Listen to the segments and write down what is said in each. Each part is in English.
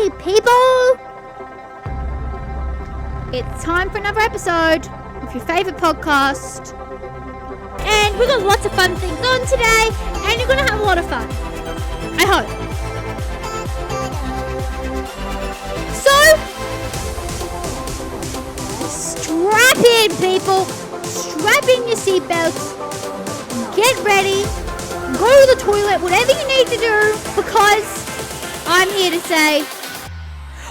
Hey, people! It's time for another episode of your favourite podcast. And we've got lots of fun things on today, and you're going to have a lot of fun. I hope. So, strap in, people. Strap in your seatbelts. Get ready. Go to the toilet, whatever you need to do, because I'm here to say,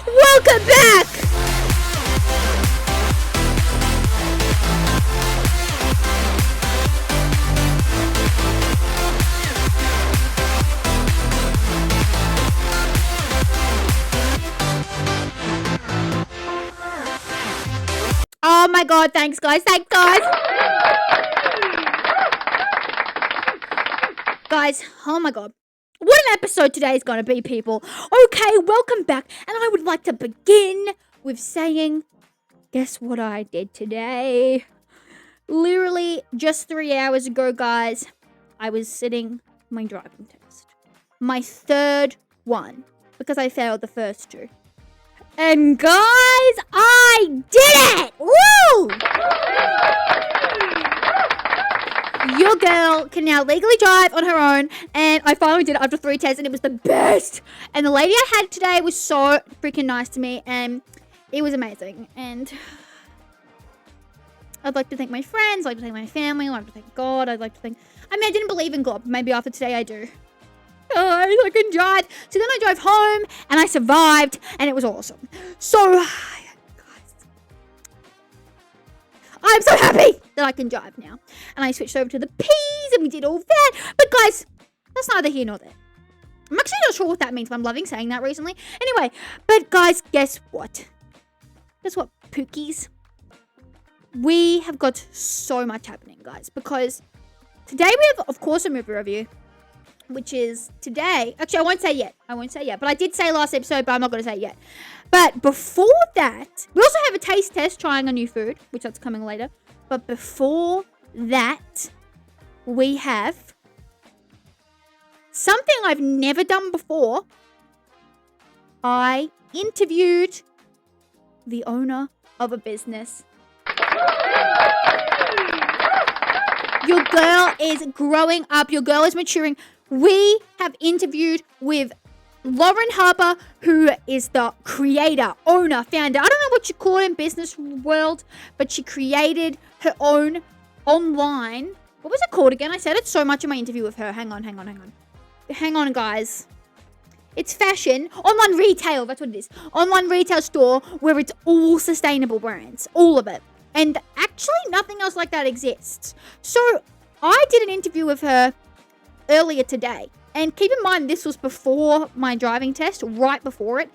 welcome back! Oh my god, thanks guys, thanks guys! Guys, oh my god. What an episode today is going to be, people. Okay, welcome back. And I would like to begin with saying, guess what I did today? Literally just 3 hours ago, guys, I was sitting my driving test. My third one, because I failed the first two. And guys, I did it! Woo! Your girl can now legally drive on her own, and I finally did it after 3 tests, and it was the best. And the lady I had today was so freaking nice to me, and it was amazing. And I'd like to thank my friends, I'd like to thank my family, I'd like to thank God, I'd like to thank... I mean, I didn't believe in God, but maybe after today I do. Oh, I can drive. So then I drove home, and I survived, and it was awesome. So... I'm so happy that I can drive now. And I switched over to the P's and we did all that. But guys, that's neither here nor there. I'm actually not sure what that means, but I'm loving saying that recently. Anyway, but guys, guess what? Guess what, Pookies? We have got so much happening, guys. Because today we have, of course, a movie review. Which is today. Actually, I won't say yet. But I did say last episode, but I'm not going to say it yet. But before that, we also have a taste test trying a new food, which that's coming later. But before that, we have something I've never done before. I interviewed the owner of a business. Your girl is growing up. Your girl is maturing. We have interviewed with Lauren Harper, who is the creator, owner, founder. I don't know what you call it in business world, but she created her own online. What was it called again? I said it so much in my interview with her. Hang on, guys. It's fashion. Online retail. That's what it is. Online retail store where it's all sustainable brands. All of it. And actually, nothing else like that exists. So, I did an interview with her earlier today. And keep in mind, this was before my driving test, right before it.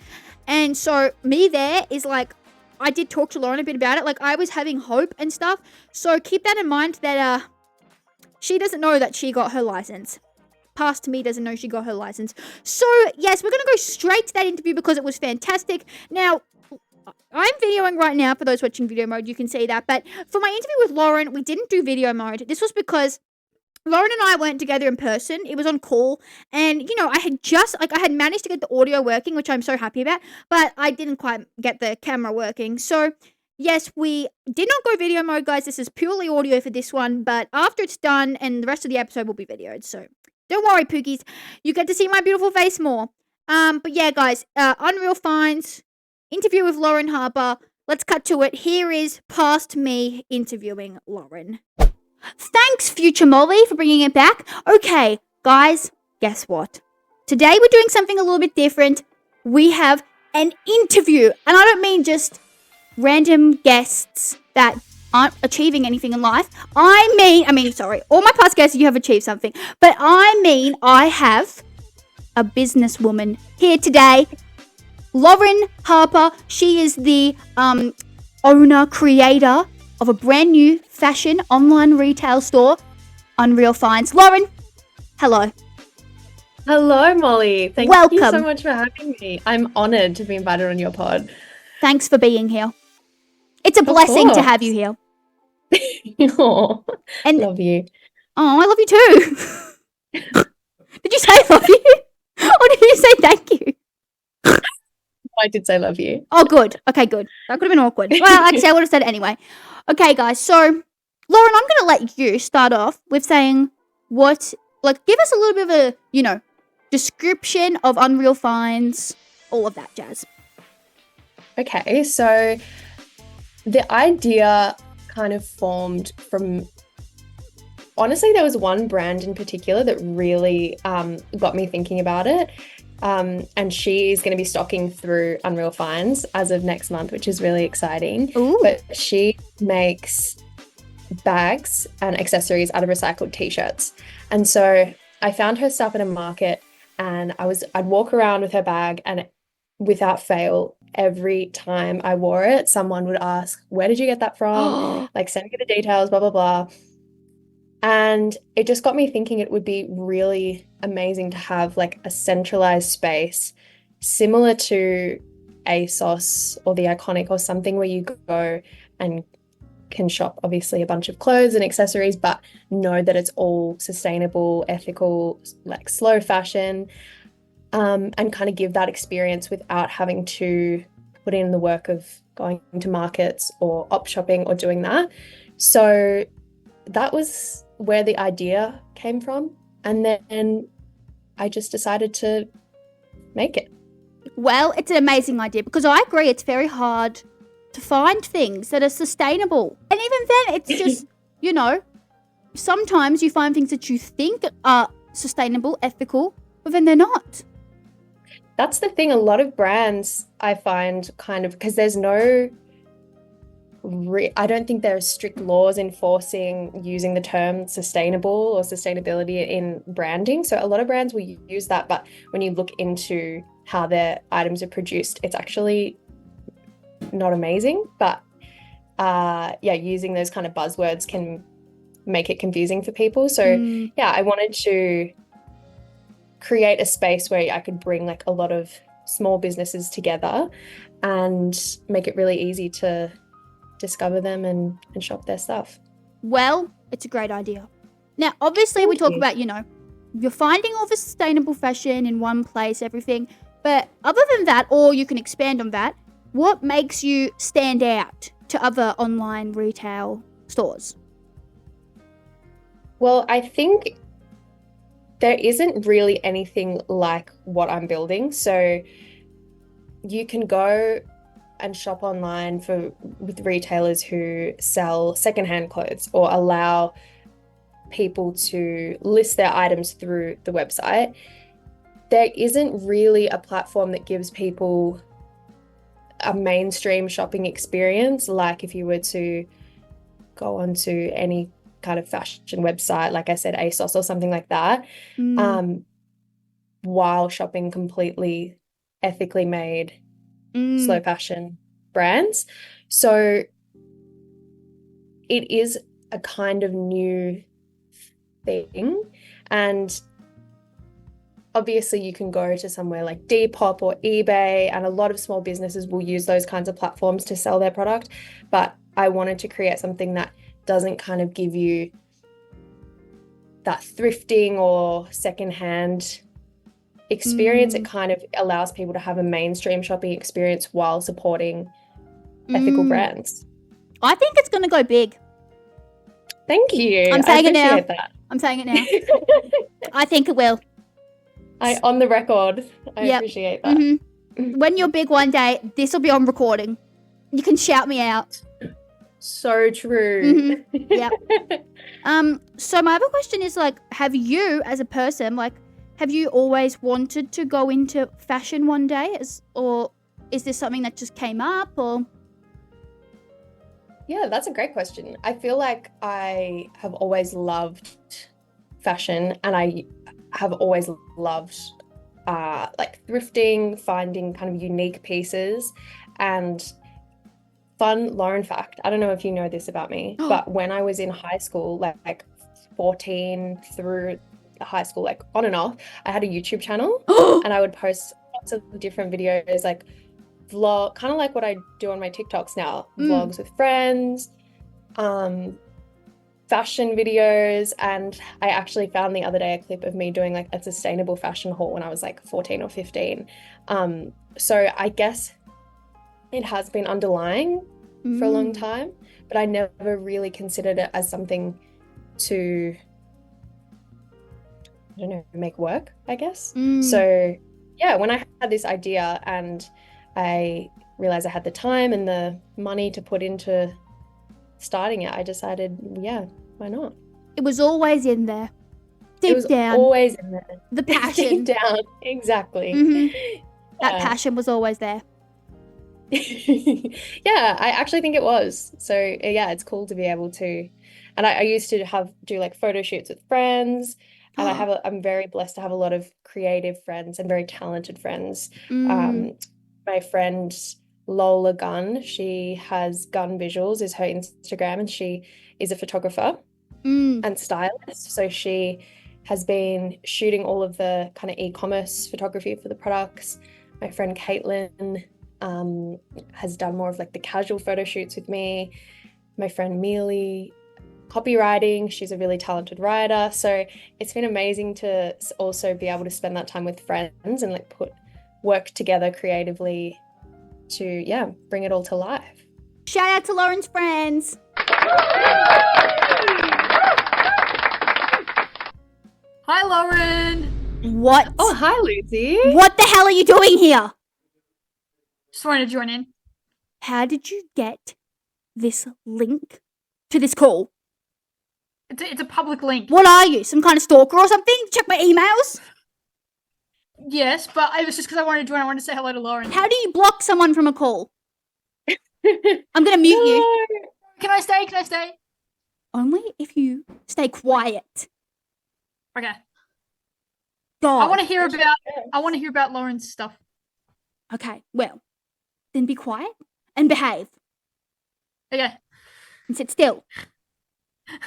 And so, me there is like, I did talk to Lauren a bit about it. Like, I was having hope and stuff. So, keep that in mind that she doesn't know that she got her license. Past me doesn't know she got her license. So, yes, we're going to go straight to that interview because it was fantastic. Now, I'm videoing right now. For those watching video mode, you can see that. But for my interview with Lauren, we didn't do video mode. This was because Lauren and I weren't together in person. It was on call. And, you know, I had managed to get the audio working, which I'm so happy about. But I didn't quite get the camera working. So, yes, we did not go video mode, guys. This is purely audio for this one. But after it's done, and the rest of the episode will be videoed. So, don't worry, Pookies. You get to see my beautiful face more. But yeah, guys, Unreal Finds, interview with Lauren Harper. Let's cut to it. Here is past me interviewing Lauren. Thanks, Future Molly, for bringing it back. Okay, guys, guess what? Today we're doing something a little bit different. We have an interview. And I don't mean just random guests that aren't achieving anything in life. I mean, sorry, all my past guests, you have achieved something. But I mean, I have a businesswoman here today. Lauren Harper. She is the owner, creator of a brand new fashion online retail store, Unreal Finds. Lauren, hello. Hello, Molly. Thank Welcome. you so much for having me. I'm honoured to be invited on your pod. Thanks for being here. It's a blessing to have you here. Oh, And love you. oh, I love you too. Did you say I love you? Or did you say thank you? I did say love you. Oh, good. Okay, good. That could have been awkward. Well, actually, I would have said it anyway. Okay, guys. So, Lauren, I'm going to let you start off with saying give us a little bit of a, description of Unreal Finds, all of that jazz. Okay, so the idea kind of formed from, honestly, there was one brand in particular that really got me thinking about it. And she is going to be stocking through Unreal Finds as of next month, which is really exciting. Ooh. But she makes bags and accessories out of recycled t-shirts. And so I found her stuff in a market, and I'd walk around with her bag, and without fail, every time I wore it, someone would ask, where did you get that from? Like, send me the details, blah, blah, blah. And it just got me thinking it would be really amazing to have like a centralized space similar to ASOS or The Iconic or something, where you go and can shop obviously a bunch of clothes and accessories, but know that it's all sustainable, ethical, like slow fashion, and kind of give that experience without having to put in the work of going to markets or op shopping or doing that. So that was where the idea came from. And then I just decided to make it. Well, it's an amazing idea, because I agree it's very hard to find things that are sustainable. And even then, it's just, sometimes you find things that you think are sustainable, ethical, but then they're not. That's the thing. A lot of brands I find kind of, because there's no, I don't think there are strict laws enforcing using the term sustainable or sustainability in branding. So a lot of brands will use that, but when you look into how their items are produced, it's actually not amazing. But using those kind of buzzwords can make it confusing for people. So I wanted to create a space where I could bring like a lot of small businesses together and make it really easy to discover them and shop their stuff. Well, it's a great idea. Now, obviously, we talk about, you're finding all the sustainable fashion in one place, everything. But other than that, or you can expand on that, what makes you stand out to other online retail stores? Well, I think there isn't really anything like what I'm building. So you can go and shop online with retailers who sell secondhand clothes or allow people to list their items through the website. There isn't really a platform that gives people a mainstream shopping experience, like if you were to go onto any kind of fashion website, like I said, ASOS or something like that, while shopping completely ethically made slow fashion brands. So it is a kind of new thing, and obviously you can go to somewhere like Depop or eBay, and a lot of small businesses will use those kinds of platforms to sell their product, but I wanted to create something that doesn't kind of give you that thrifting or secondhand experience. It kind of allows people to have a mainstream shopping experience while supporting ethical brands. I think it's going to go big. Thank you. I'm saying it now. That. I'm saying it now. I think it will. On the record, I appreciate that. Mm-hmm. When you're big one day, this will be on recording. You can shout me out. So true. Mm-hmm. Yeah. So my other question is, like, have you as a person, like, have you always wanted to go into fashion one day, or is this something that just came up, or? Yeah, that's a great question. I feel like I have always loved fashion, and I have always loved like thrifting, finding kind of unique pieces. And fun Lauren fact, I don't know if you know this about me, but when I was in high school, like 14 through high school, like on and off, I had a YouTube channel and I would post lots of different videos, like vlog, kind of like what I do on my TikToks now, vlogs with friends, fashion videos, and I actually found the other day a clip of me doing like a sustainable fashion haul when I was like 14 or 15. So I guess it has been underlying for a long time, but I never really considered it as something to, I don't know, make work, I guess. So yeah, when I had this idea and I realized I had the time and the money to put into starting it, I decided, yeah, why not? It was always in there. It was Deep down. always in there. The passion. Deep down, exactly. That Yeah. passion was always there. Yeah, I actually think it was. So yeah, it's cool to be able to. And I used to do like photo shoots with friends, and I'm very blessed to have a lot of creative friends and very talented friends. My friend Lola Gunn, she has Gun Visuals is her Instagram, and she is a photographer and stylist. So she has been shooting all of the kind of e-commerce photography for the products. My friend Caitlin has done more of like the casual photo shoots with me. My friend Mealy, copywriting, she's a really talented writer. So it's been amazing to also be able to spend that time with friends and like work together creatively to, yeah, bring it all to life. Shout out to Lauren's friends. Hi, Lauren. What? Oh, hi, Lucy. What the hell are you doing here? Just wanted to join in. How did you get this link to this call? It's a public link. What are you? Some kind of stalker or something? Check my emails? Yes, but it was just because I wanted to join. I wanted to say hello to Lauren. How do you block someone from a call? I'm going to mute you. Can I stay? Can I stay? Only if you stay quiet. Okay. God. I want to hear about Lauren's stuff. Okay, well, then be quiet and behave. Okay. And sit still.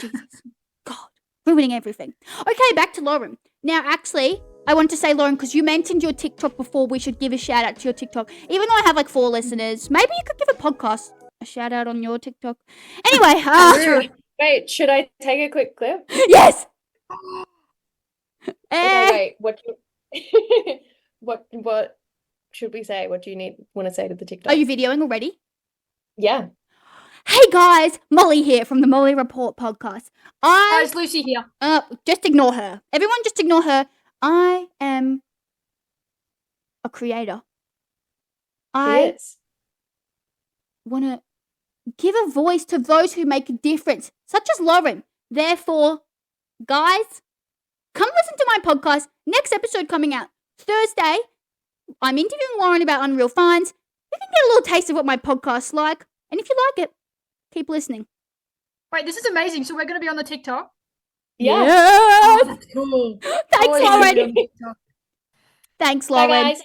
Jesus. God. Ruining everything. Okay, back to Lauren. Now, actually, I want to say, Lauren, because you mentioned your TikTok before, we should give a shout out to your TikTok. Even though I have like 4 listeners, maybe you could give a podcast a shout out on your TikTok. Anyway, wait, should I take a quick clip? Yes. Okay, wait, what should we say? What do you want to say to the TikTok? Are you videoing already? Yeah. Hey guys, Molly here from the Molly Report podcast. It's Lucy here. Just ignore her. Everyone just ignore her. I am a creator. I want to give a voice to those who make a difference, such as Lauren. Therefore, guys, come listen to my podcast. Next episode coming out Thursday. I'm interviewing Lauren about Unreal Finds. You can get a little taste of what my podcast's like. And if you like it, keep listening. Wait, this is amazing. So we're going to be on the TikTok? Yeah. Yes. Oh, that's cool. Thanks, Lauren. Thanks, Lauren. Bye, guys.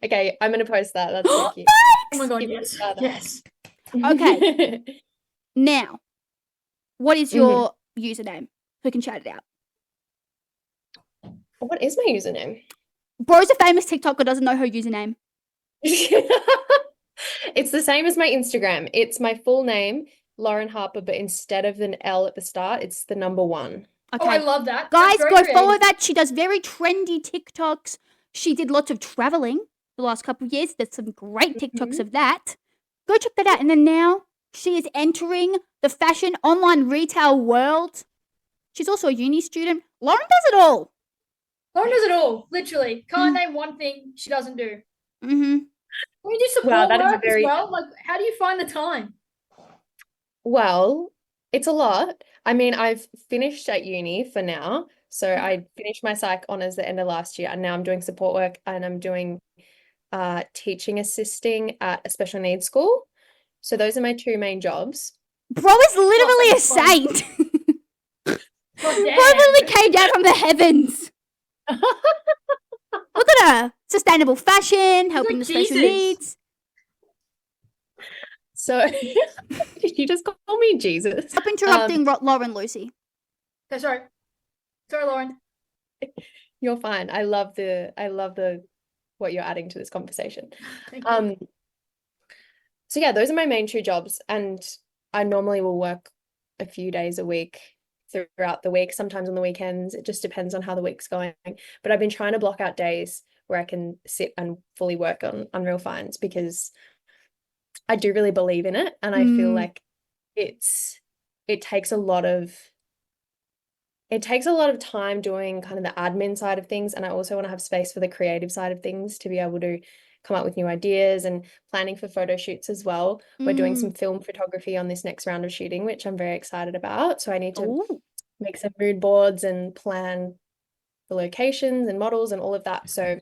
Okay, I'm going to post that. That's so cute. Oh my God, yes. Yes. Okay. Now, what is your username? Who can shout it out? What is my username? Bro's a famous TikToker, doesn't know her username. It's the same as my Instagram. It's my full name, Lauren Harper, but instead of an L at the start, it's the number 1. Okay. Oh, I love that. Guys, go follow that. She does very trendy TikToks. She did lots of traveling the last couple of years. There's some great TikToks of that. Go check that out. And then now she is entering the fashion online retail world. She's also a uni student. Lauren does it all. Lauren does it all, literally. Can't name one thing she doesn't do. Mm-hmm. Can you do support work as well? Like, how do you find the time? Well, it's a lot. I mean, I've finished at uni for now. So I finished my psych honours the end of last year, and now I'm doing support work and I'm doing teaching assisting at a special needs school. So those are my 2 main jobs. Bro is literally a saint. Bro literally came down from the heavens. Look at her. Sustainable fashion, helping the special needs. So, did you just call me Jesus? Stop interrupting Lauren, Lucy. Okay, sorry. Sorry, Lauren. You're fine. I love what you're adding to this conversation. Thank you. So yeah, those are my main 2 jobs, and I normally will work a few days a week throughout the week, sometimes on the weekends. It just depends on how the week's going. But I've been trying to block out days where I can sit and fully work on Unreal Finds because I do really believe in it, and I feel like it takes a lot of time doing kind of the admin side of things, and I also want to have space for the creative side of things to be able to come up with new ideas and planning for photo shoots as well. We're doing some film photography on this next round of shooting, which I'm very excited about. So I need to make some mood boards and plan the locations and models and all of that. So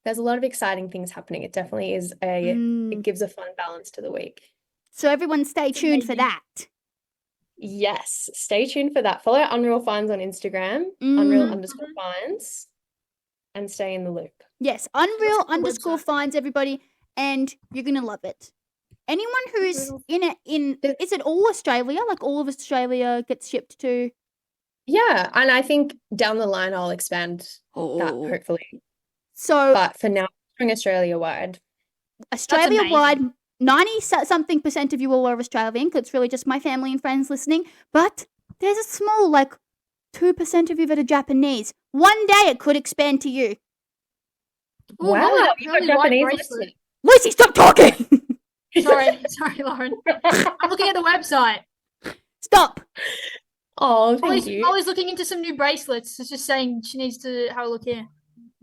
there's a lot of exciting things happening. It definitely is it gives a fun balance to the week. So everyone stay tuned for that. Yes, stay tuned for that. Follow Unreal Finds on Instagram, Unreal_finds, and stay in the loop. Yes, Unreal_finds, everybody, and you're gonna love it. Anyone who's is it all Australia? Like all of Australia gets shipped to? Yeah, and I think down the line I'll expand that hopefully. So, but for now, doing Australia-wide. Australia-wide, 90-something% of you all are Australian, because it's really just my family and friends listening. But there's a small, 2% of you that are Japanese. One day it could expand to you. Ooh, wow, you got Japanese listening. Lucy, stop talking! Sorry, Lauren. I'm looking at the website. Stop. Oh, thank you. Molly's looking into some new bracelets. It's just saying she needs to have a look here.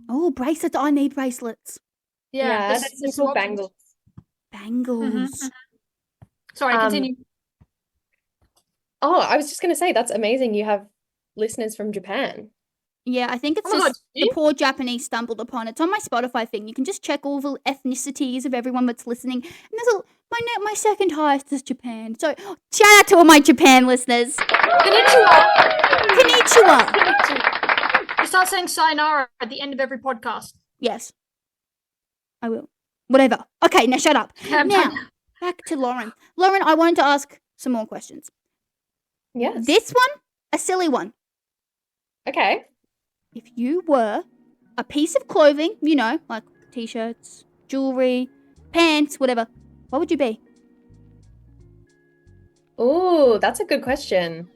Oh, bracelets. I need bracelets. Yeah, that's some cool bangles. Bangles. Sorry, continue. Oh, I was just going to say, that's amazing. You have listeners from Japan. Yeah, I think it's just the poor Japanese stumbled upon it. It's on my Spotify thing. You can just check all the ethnicities of everyone that's listening. And there's my second highest is Japan. So shout out to all my Japan listeners. Konnichiwa. You start saying sayonara at the end of every podcast. Yes. I will. Whatever. Okay, now shut up. Now, back to Lauren. Lauren, I wanted to ask some more questions. Yes. This one, a silly one. Okay. If you were a piece of clothing, like t-shirts, jewelry, pants, whatever, what would you be? Oh, that's a good question.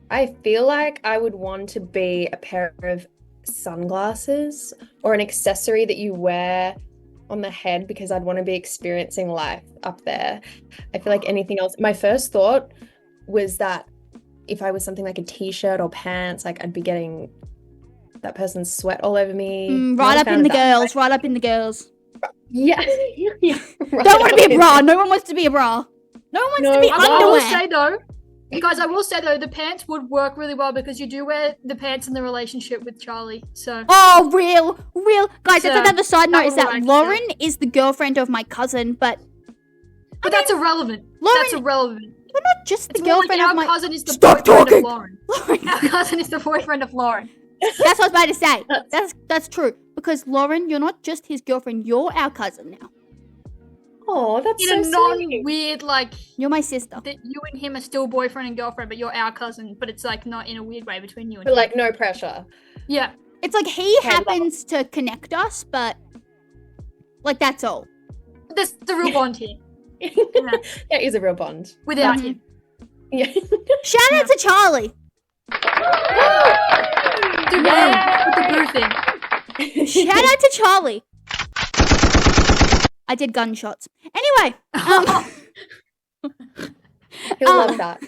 I feel like I would want to be a pair of sunglasses or an accessory that you wear on the head because I'd want to be experiencing life up there. I feel like anything else. My first thought was that if I was something like a t-shirt or pants, I'd be getting that person's sweat all over me. Right up in the girls. Right up in the girls. Yeah. Don't want to be a bra. No one wants to be a bra. No one wants to be underwear. I will say though, the pants would work really well because you do wear the pants in the relationship with Charlie. So. Oh, real. Guys, that's another side note is that Lauren is the girlfriend of my cousin, but that's irrelevant. That's irrelevant. You're not just the girlfriend of my cousin is the Stop boyfriend talking! of Lauren. Our cousin is the boyfriend of Lauren. That's what I was about to say. That's true. Because Lauren, you're not just his girlfriend, you're our cousin now. Oh, that's in so a non-weird, you're my sister. That you and him are still boyfriend and girlfriend, but you're our cousin. But it's not in a weird way between you and him. But no pressure. Yeah. It's he happens to connect us, but that's all. There's the real bond here. There is a real bond. Without him. Yeah. Shout out to Charlie. With the blue thing. Shout out to Charlie. I did gunshots. Anyway. He'll love that.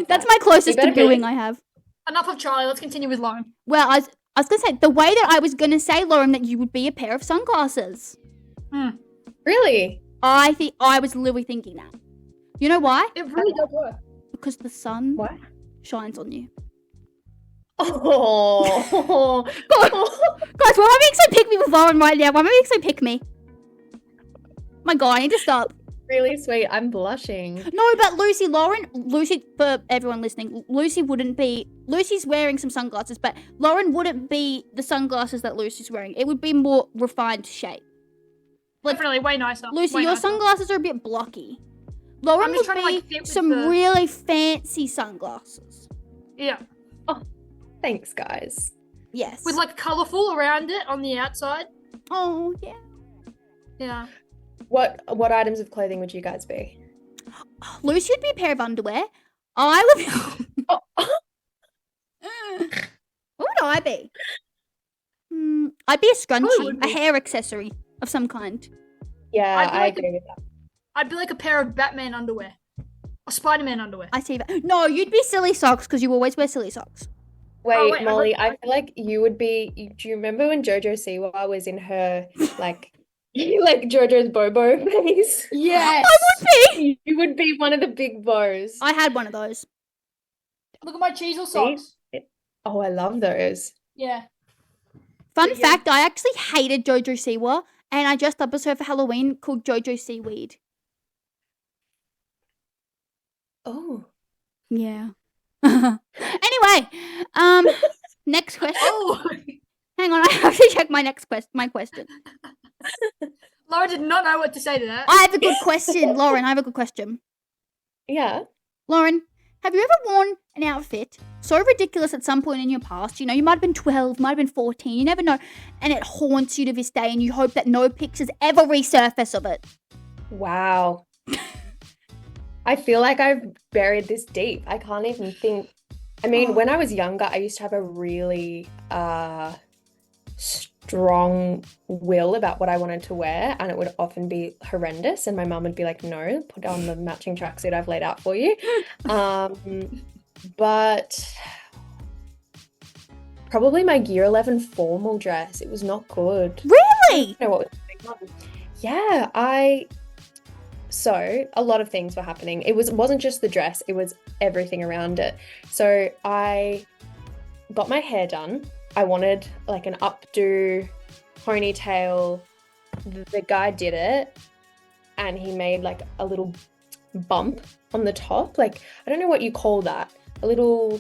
That's my closest to booing I have. Enough of Charlie. Let's continue with Lauren. Well, I was going to say, the way that I was going to say, Lauren, that you would be a pair of sunglasses. Really? I was literally thinking that. You know why? It really does work. Because the sun shines on you. Oh. Guys, why am I being so pick me with Lauren right now? Why am I being so pick me? My God, I need to stop. Really sweet. I'm blushing. No, but Lucy, for everyone listening, Lucy's wearing some sunglasses, but Lauren wouldn't be the sunglasses that Lucy's wearing. It would be more refined shape. Definitely way nicer. Lucy, your sunglasses are a bit blocky. Lauren would be some really fancy sunglasses. Yeah. Oh, thanks, guys. Yes. With colourful around it on the outside. Oh, yeah. Yeah. What items of clothing would you guys be? Lucy would be a pair of underwear. I would be... Oh, What would I be? I'd be a scrunchie, would a be. hair accessory of some kind. yeah, I'd be I like agree with that. I'd be like a pair of Batman underwear. Or Spider-Man underwear. I see that. No, you'd be silly socks because you always wear silly socks. Wait, wait, Molly, I feel like you would be. Do you remember when JoJo Siwa was in her like JoJo's Bobo phase? Yes. I would be. You would be one of the big bows. I had one of those. Look at my Cheezel socks. Oh, I love those. Yeah. Fun But yeah. fact, I actually hated JoJo Siwa, and I dressed up as her for Halloween called JoJo Seaweed. Oh. Yeah. Anyway, next question. Oh, Hang on, I have to check my question. Laura did not know what to say to that. I have a good question, Lauren. I have a good question. Yeah. Lauren, have you ever worn an outfit so ridiculous at some point in your past? You know, you might have been 12, might have been 14, you never know. And it haunts you to this day and you hope that no pictures ever resurface of it. Wow. I feel like I've buried this deep. I can't even think. I mean, when I was younger, I used to have a really strong will about what I wanted to wear, and it would often be horrendous. And my mum would be like, "No, put on the matching tracksuit I've laid out for you." But probably my Year 11 formal dress. It was not good. Really? I don't know what was going on. Yeah, So a lot of things were happening. It wasn't just the dress, it was everything around it. So I got my hair done. I wanted like an updo ponytail. The guy did it and he made like a little bump on the top. Like, I don't know what you call that. A little,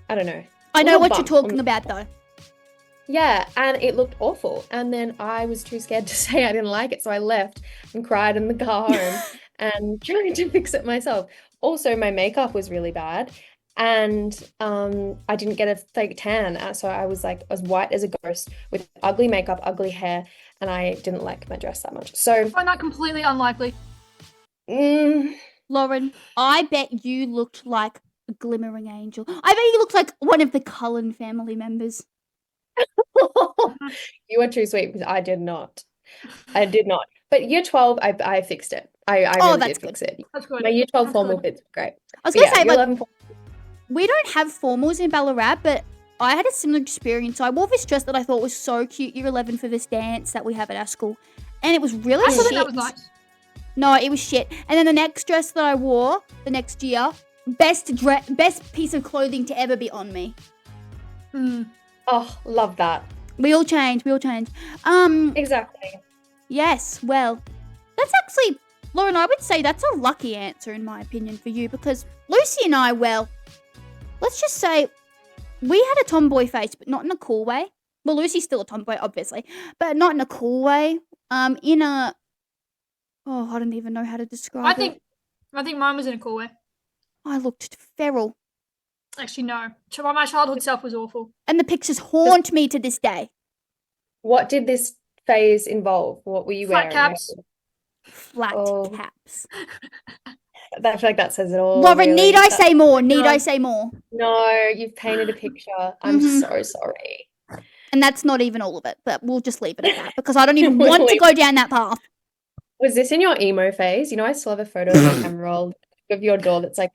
I don't know. I know Little what you're bump on talking the about top. though. Yeah, and it looked awful. And then I was too scared to say I didn't like it, so I left and cried in the car home and tried to fix it myself. Also, my makeup was really bad, and I didn't get a fake tan, so I was like as white as a ghost with ugly makeup, ugly hair, and I didn't like my dress that much. So, I find that completely unlikely. Lauren, I bet you looked like a glimmering angel. I bet you looked like one of the Cullen family members. You are too sweet because I did not. I did not. But year 12, I fixed it. I really that's did fix good. it. That's good. My year 12 That's formal good. fits were great. I was But gonna say, year like, 11 we don't have formals in Ballarat, but I had a similar experience. So I wore this dress that I thought was so cute, year 11, for this dance that we have at our school. And it was really I thought shit. that was nice. No, it was shit. And then the next dress that I wore the next year, best piece of clothing to ever be on me. Oh, love that. We all change. Exactly. Yes, well, that's actually, Lauren, I would say that's a lucky answer in my opinion for you, because Lucy and I, well, let's just say we had a tomboy face, but not in a cool way. Well, Lucy's still a tomboy, obviously, but not in a cool way. I don't even know how to describe I it. think mine was in a cool way. I looked feral. Actually, no. My childhood self was awful. And the pictures haunt me to this day. What did this phase involve? What were you Flat wearing? caps. Flat Oh. caps. I feel like that says it all. Lauren, really. need I That- say more? Need No. I say more? No, you've painted a picture. I'm Mhm. so sorry. And that's not even all of it, but we'll just leave it at that because I don't even We'll want to leave go down that path. Was this in your emo phase? You know, I still have a photo of the camera roll of your door that's like,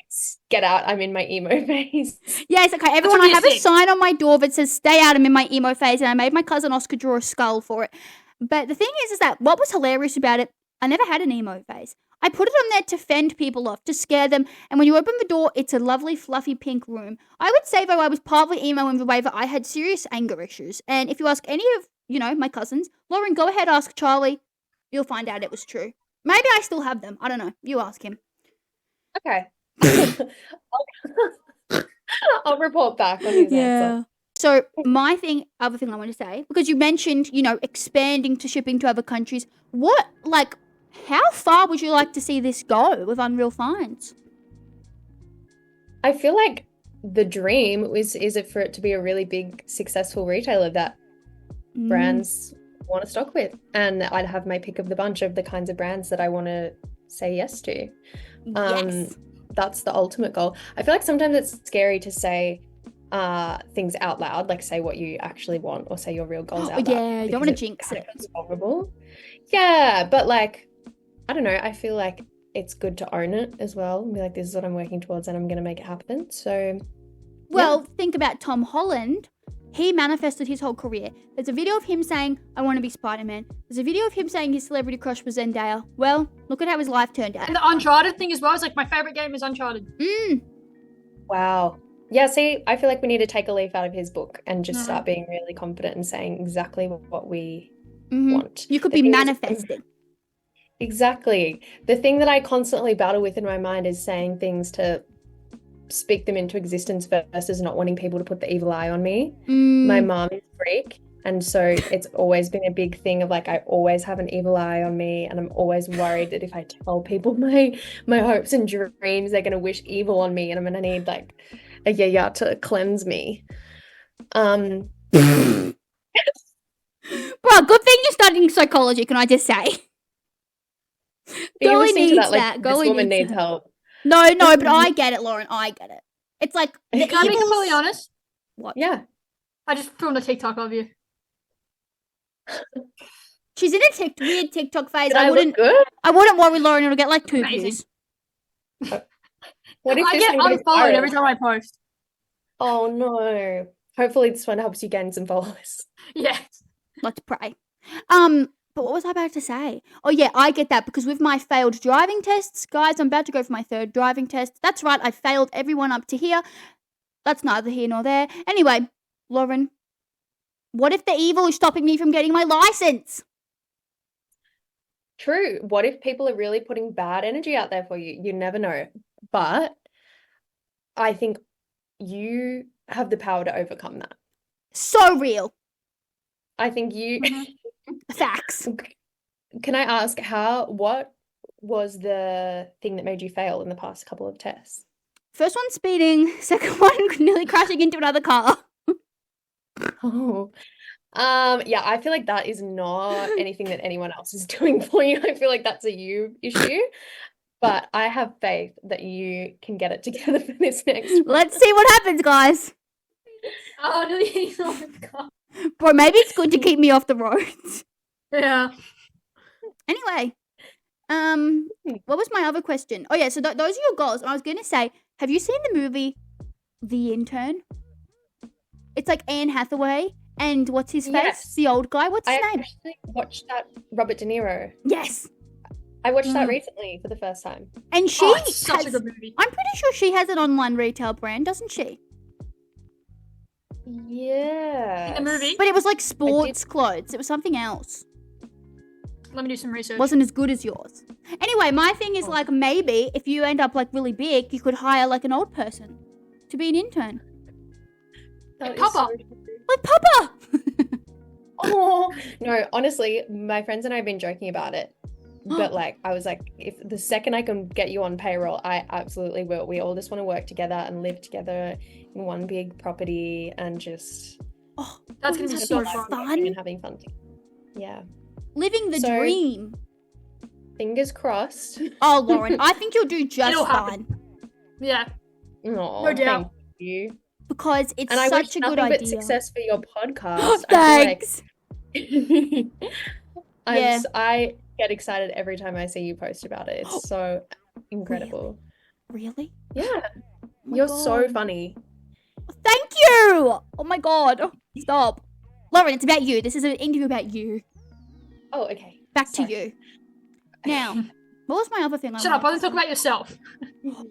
get out, I'm in my emo phase. Yes, okay, everyone, I really have a sick. sign on my door that says, stay out, I'm in my emo phase, and I made my cousin Oscar draw a skull for it. But the thing is that what was hilarious about it, I never had an emo phase. I put it on there to fend people off, to scare them, and when you open the door, it's a lovely, fluffy pink room. I would say, though, I was partly emo in the way that I had serious anger issues. And if you ask any of, my cousins, Lauren, go ahead, ask Charlie, you'll find out it was true. Maybe I still have them. I don't know. You ask him. Okay. I'll report back on his answer. So other thing I want to say, because you mentioned, expanding to shipping to other countries. How far would you like to see this go with Unreal Finds? I feel like the dream is it for it to be a really big, successful retailer that brands want to stock with. And I'd have my pick of the bunch of the kinds of brands that I want to say yes to. Yes. that's the ultimate goal. I feel like sometimes it's scary to say things out loud, like say what you actually want or say your real goals out loud. Yeah, you don't want to jinx it. It's vulnerable. Yeah, but like, I don't know. I feel like it's good to own it as well and be like, this is what I'm working towards and I'm going to make it happen. So, well, think about Tom Holland. He manifested his whole career. There's a video of him saying, I want to be Spider-Man. There's a video of him saying his celebrity crush was Zendaya. Well, look at how his life turned out. And the Uncharted thing as well. It's like my favorite game is Uncharted. Wow. Yeah, see, I feel like we need to take a leaf out of his book and just start being really confident and saying exactly what we want. You could be manifesting. Exactly. The thing that I constantly battle with in my mind is saying things to speak them into existence versus not wanting people to put the evil eye on me. My mom is a freak, and so it's always been a big thing of like I always have an evil eye on me, and I'm always worried that if I tell people my hopes and dreams, they're gonna wish evil on me, and I'm gonna need like a yaya to cleanse me. Bro, good thing you're studying psychology, can I just say? You're Girlie listening to needs that, like, that. this Girlie woman needs needs help. No, but I get it, Lauren. I get it. It's like the Can I be evils- completely honest? What? Yeah. I just filmed a TikTok of you. She's in a weird TikTok phase. Did I look good? I wouldn't worry, Lauren. It'll get like 2 Amazing. views. What if I this get thing goes unfollowed viral? every time I post. Oh no. Hopefully this one helps you gain some followers. Yeah. Let's pray. But what was I about to say? Oh yeah, I get that because with my failed driving tests, guys, I'm about to go for my 3rd driving test. That's right, I failed everyone up to here. That's neither here nor there. Anyway, Lauren, what if the evil is stopping me from getting my license? True. What if people are really putting bad energy out there for you? You never know. But I think you have the power to overcome that. So real. I think you Facts. Can I ask what was the thing that made you fail in the past couple of tests? First one speeding, second one nearly crashing into another car. Oh. Yeah, I feel like that is not anything that anyone else is doing for you. I feel like that's a you issue. But I have faith that you can get it together for this next one. Let's see what happens, guys. Oh, no, he's on the car. Bro, maybe it's good to keep me off the roads. Yeah. Anyway, what was my other question? Oh yeah, so those are your goals. And I was going to say, have you seen the movie The Intern? It's like Anne Hathaway and what's his face? Yes. The old guy. What's his I name? actually watched that, Robert De Niro. Yes. I watched that recently for the first time. And she Oh, it's such a good movie. I'm pretty sure she has an online retail brand, doesn't she? Yeah. In the movie? But it was like sports clothes. It was something else. Let me do some research. Wasn't as good as yours. Anyway, my thing is like maybe if you end up like really big, you could hire like an old person to be an intern. That is Papa. Like Papa! Oh no, honestly, my friends and I have been joking about it. But like I was like, if the second I can get you on payroll, I absolutely will. We all just want to work together and live together in one big property and just Oh, That's gonna be wouldn't so that be fun. and having fun. Yeah. Living the So- dream. Fingers crossed. Oh, Lauren, I think you'll do just It'll fine happen. Yeah. Oh, No doubt. thank you. because it's And I wish such a good nothing but idea. success for your podcast. Thanks. I get excited every time I see you post about it. It's so incredible. Really? Yeah. Oh my You're so God. funny. Thank you. Oh my God. Stop. Lauren, it's about you. This is an interview about you. Oh, okay. Back Sorry. to you. Now, what was my other thing? Shut up. I want to talk about yourself.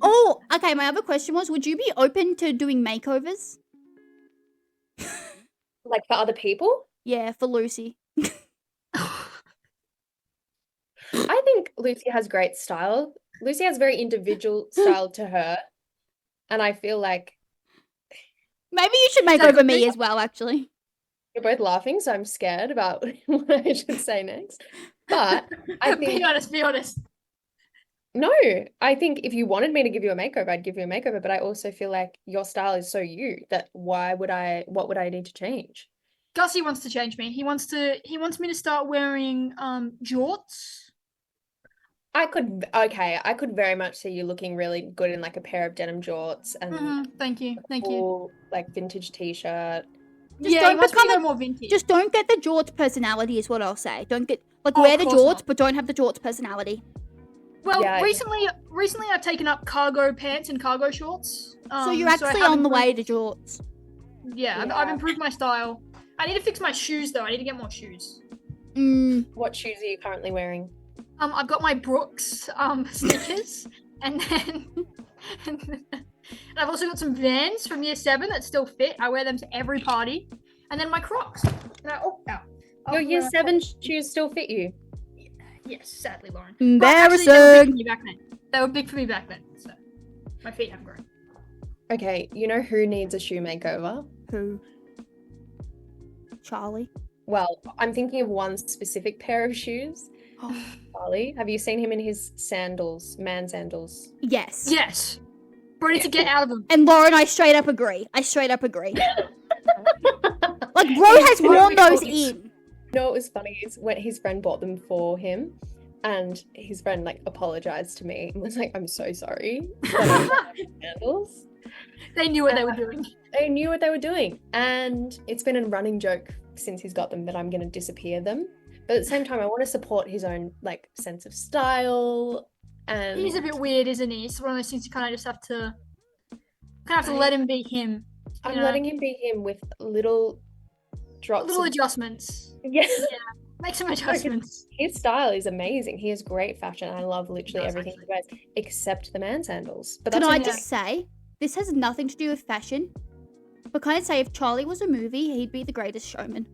Oh, okay. My other question was, would you be open to doing makeovers? Like for other people? Yeah, for Lucy. I think Lucy has great style. Lucy has very individual style to her. And I feel like Maybe you should make over me as well, actually. you're both laughing, so I'm scared about what I should say next. But I think Be honest. Be honest. no, I think if you wanted me to give you a makeover, I'd give you a makeover. But I also feel like your style is so you that what would I need to change? Gussie wants to change me. He wants me to start wearing jorts. I could very much see you looking really good in like a pair of denim jorts and Thank you. cool, like vintage t-shirt. Just Yeah, don't you want me to become go more vintage. Just don't get the jorts personality is what I'll say. Don't get like Oh, wear of the course jorts, not. but don't have the jorts personality. Well, Yeah. recently I've taken up cargo pants and cargo shorts. So you're I actually have on the way improved- to jorts. Yeah, I've improved my style. I need to fix my shoes though. I need to get more shoes. What shoes are you currently wearing? I've got my Brooks sneakers, and then and I've also got some Vans from year 7 that still fit. I wear them to every party, and then my Crocs. And Your year 7 shoes still fit you? Yes, sadly, Lauren. Embarrassing. They were big for me back then, so my feet have grown. Okay, you know who needs a shoe makeover? Who? Charlie. Well, I'm thinking of one specific pair of shoes. Oh. Charlie, have you seen him in his sandals, man sandals? Yes. Yes, bro, need to get out of them. And Lauren, I straight up agree. Like bro has worn those in. You know what was funny is when his friend bought them for him, and his friend like apologized to me and was like, "I'm so sorry." Sandals. They knew what they were doing. They knew what they were doing, and it's been a running joke since he's got them that I'm going to disappear them. But at the same time, I want to support his own like sense of style. And He's a bit weird, isn't he? It's one of those things you kind of just have to let him be him. I'm letting him be him with little drops. Little adjustments. Yeah. Make some adjustments. His style is amazing. He has great fashion. I love literally Does, everything he wears except the man sandals. But Can that's I okay. just say, this has nothing to do with fashion. But can I say, if Charlie was a movie, he'd be the greatest showman.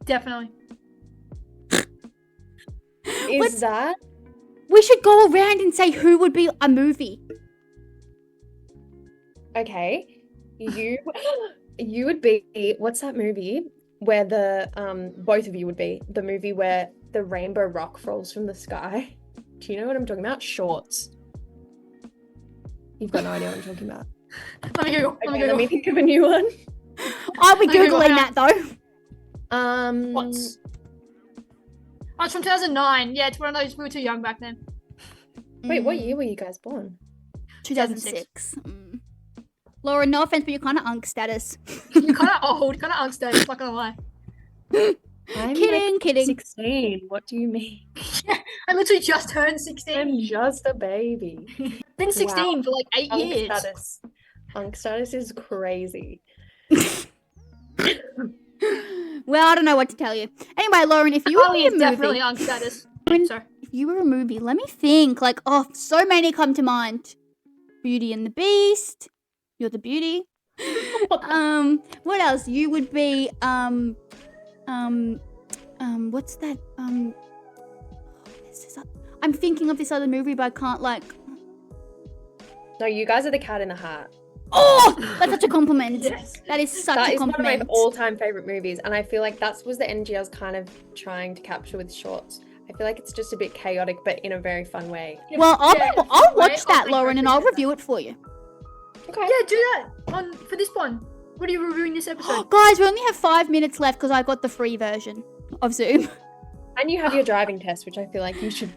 Definitely. Is that? We should go around and say who would be a movie. Okay. You would be, what's that movie where the both of you would be the movie where the rainbow rock falls from the sky? Do you know what I'm talking about? Shorts. You've got no idea what I'm talking about. Let me Google. Okay, let me think of a new one. I'll be Okay, well, googling that though. What's? Oh, it's from 2009. Yeah, it's one of those. We were too young back then. Wait, what year were you guys born? 2006. Laura, no offense, but you're kind of unk status. You're kind of old, kind of unstable. Not gonna lie. I'm Kidding. 16. What do you mean? I literally just turned 16. I'm just a baby. Been 16 for like 8 years. Unk status is crazy. Well, I don't know what to tell you. Anyway, Lauren, if you were Carly a is movie, definitely on status. Sorry. if you were a movie, let me think. Like, oh, so many come to mind. Beauty and the Beast. You're the beauty. What else? You would be what's that? I'm thinking of this other movie, but I can't like. No, you guys are the Cat in the Hat. Oh, that's such a compliment. Yes. That is such That a is one of compliment. my all-time favorite movies, and I feel like that was the energy I was kind of trying to capture with Shorts. I feel like it's just a bit chaotic, but in a very fun way. Well, I'll watch that, take Lauren, and credit I'll for that. review it for you. Okay. Yeah, do that for this one. What are you reviewing this episode? Guys, we only have 5 minutes left because I got the free version of Zoom. And you have your driving test, which I feel like you should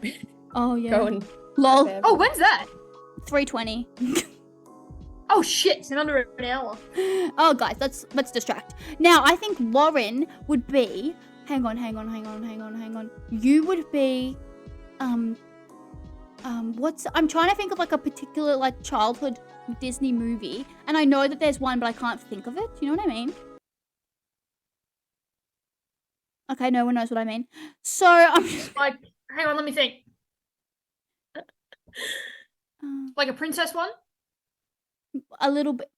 Oh yeah. go and. Lol. prepare Oh, when's that? 3:20. Oh shit, it's in under an hour. Oh, guys, let's distract. Now, I think Lauren would be. Hang on. You would be. I'm trying to think of like a particular like childhood Disney movie, and I know that there's one, but I can't think of it. Do you know what I mean? Okay, no one knows what I mean. So Like, hang on, let me think. Like a princess one? a little bit.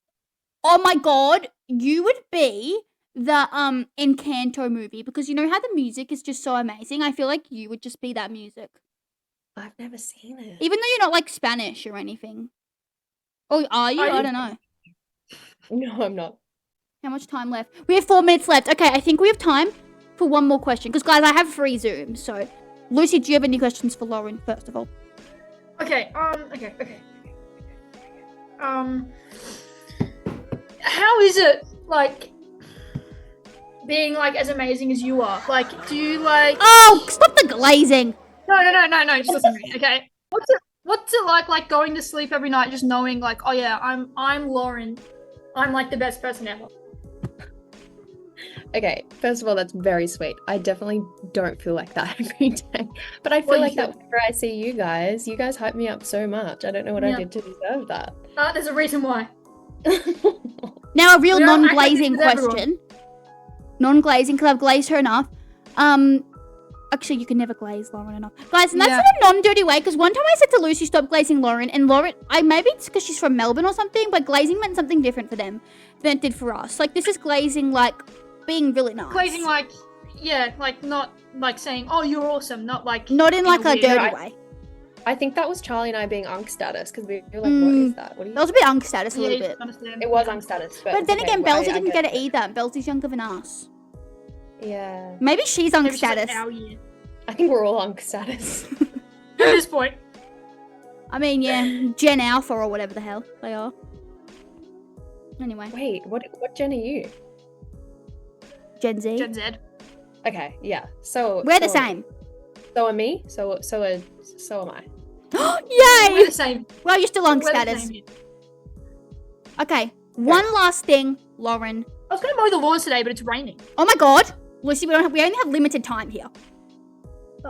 Oh my god, you would be the Encanto movie, because you know how the music is just so amazing. I feel like you would just be that music, I've never seen it. even though you're not like Spanish or anything. Oh, are you? Are you? I don't know. No, I'm not. How much time left? We have 4 minutes left. Okay, I think we have time for one more question, because guys, I have free Zoom. So, Lucy, do you have any questions for Lauren? First of all, Okay, how is it like being like as amazing as you are? Like, do you like? oh, stop the glazing. No. Just listen to me, okay? What's it like going to sleep every night, just knowing, like, oh yeah, I'm Lauren. I'm like the best person ever. Okay, first of all, that's very sweet. I definitely don't feel like that every day. But I feel Well, you like that should. whenever I see you guys hype me up so much. I don't know what I Yeah. did to deserve that. There's a reason why. Now a real We don't act like non-glazing this with everyone. question. Non-glazing, because I've glazed her enough. Actually, you can never glaze Lauren enough. Guys, and that's Yeah. in a non-dirty way, because one time I said to Lucy, stop glazing Lauren, and Lauren, maybe it's because she's from Melbourne or something, but glazing meant something different for them than it did for us. Like, this is glazing, like, being really nice. Glazing, like, yeah, like, not like saying, oh, you're awesome, not like. Not in, like, a weird- dirty No, way. I think that was Charlie and I being unk status because we were like, what is that? What are you? That was a bit unk status, a Yeah, little you bit. understand. It was unk status, but But it's then okay. again, Well, Belzy I didn't get get it it. either. Belzy's younger than us. Yeah. Maybe she's unk Maybe she's like status. our year. I think we're all unk status. At this point. I mean, yeah, Gen Alpha or whatever the hell they are. Anyway, Wait, what gen are you? Gen Z. Gen Z. Okay, yeah. So We're the so- same. So are me. So am I. We're Yay! the same. Well, you're still unk We're the status. same here. Okay, one last thing, Lauren. I was gonna mow the lawns today, but it's raining. Oh my god, Lucy, we only have limited time here.